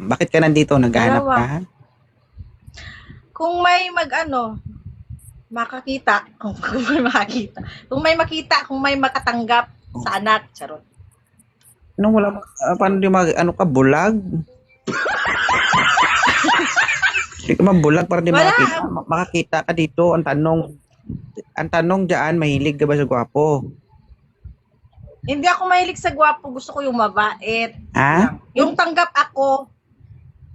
Bakit ka nandito? Naghahanap Dalawa. ka? Kung may makakita, kung may makakita, kung may makita, kung may makatanggap sa anak, charot. Anong wala, paano di ano ka, bulag? Hindi ka mabulag para di Wala. makakita ka dito. Ang tanong dyan, mahilig ka ba sa gwapo? Hindi ako mahilig sa gwapo, gusto ko yung mabait. Ha? Yung tanggap ako,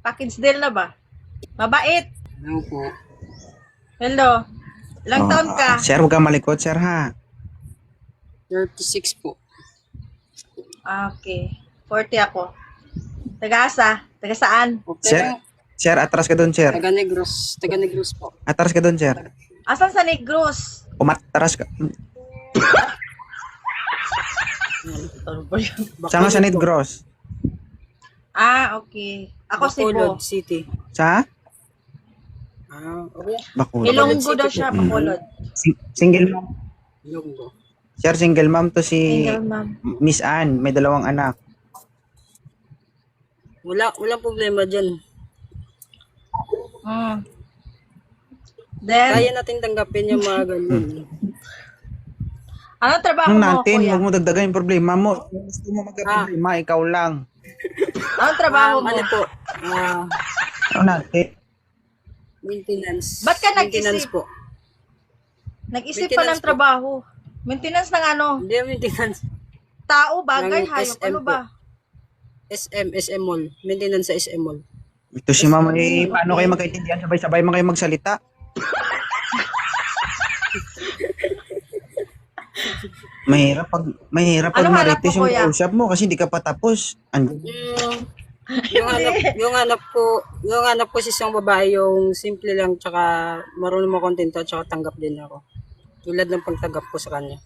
Pakinsdale na ba? Mabait. Hello po. Hello. Ilang taon ka? Sir, huwag kang malikot, sir, ha? 36 po. Okay. 40 ako. Taga-asa? Taga saan? Sir, sir, atras ka doon, sir. Taga Negros. Taga Negros po. Atras ka doon, sir. Asan sa Negros? Umatras ka. Ano ba yun? Saan ka sa Negros? Okay. Ako Cebu. Bacolod City. Sa? Okay. Bacolod. Ilonggo daw siya, Bacolod. Single mom. Ilonggo. Sir, single mom to si Single mom. Miss Ann. May 2 anak. Walang problema dyan. Then, Kaya natin tanggapin yung mga ganyan. anong trabaho Anong mo, natin? kuya? Huwag mo dagdagan yung problema mo. Kung gusto mo magka-problema, ikaw lang. Anong trabaho mo? Ano po? Ano natin? Maintenance. Ba't ka Maintenance nag-isip? po. Nag-isip pa Maintenance ng trabaho. Maintenance ng ano? Hindi maintenance. Tao, bagay, Ng hayop. SM Ano ba? SM Mall. Maintenance sa SM Mall. Ito si mama, paano kayo magkaintindihan? Sabay-sabay man kayo magsalita. Mahirap pag Ano hanap marites mo, yung kuya? kausap mo kasi hindi ka pa tapos. Yung hanap ko si isang babae yung simple lang tsaka marunong makontento tsaka tanggap din ako. Tulad ng pagtanggap ko sa kanya.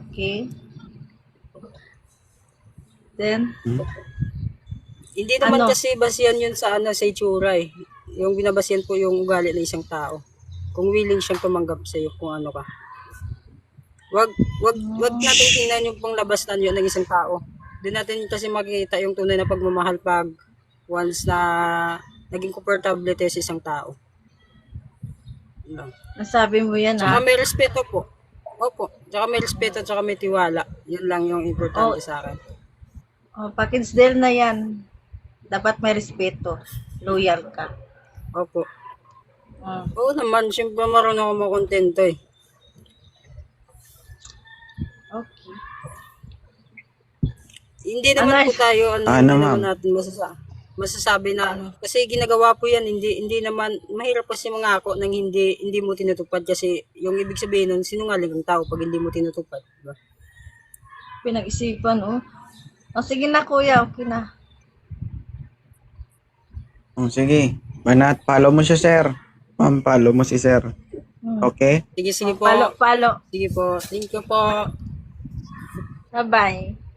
Okay. Then, Hindi naman Ano? kasi basihan yun sa sa itsura eh. Yung binabasihan po yung ugali ng isang tao. Kung willing siyang tumanggap sa iyo kung ano ka. Wag natin tingnan yung panglabas na yun ng isang tao. Doon natin kasi makikita yung tunay na pagmamahal pag once na naging komportable tayo sa isang tao. nasabi mo yan, Tsaka may respeto po. Opo. Tsaka may respeto tsaka may tiwala. Yun lang yung importante sa akin. Pakinsdale na yan. Dapat may respeto. Loyal ka. Opo. Oo naman. Siyempre marunong ako makontento eh. Okay. Hindi naman po tayo hindi ma'am? naman natin masasabi na kasi ginagawa po yan hindi naman mahirap kasi mangako nang hindi mo tinutupad kasi yung ibig sabihin nun sinungaling ang tao pag hindi mo tinutupad, diba? Pinag-isipan, sige na, kuya. Okay na. Sige. Banat, follow mo siya, sir. Ma'am, follow mo si sir. Okay? Sige po. Palo. Sige po. Thank you po. Bye-bye.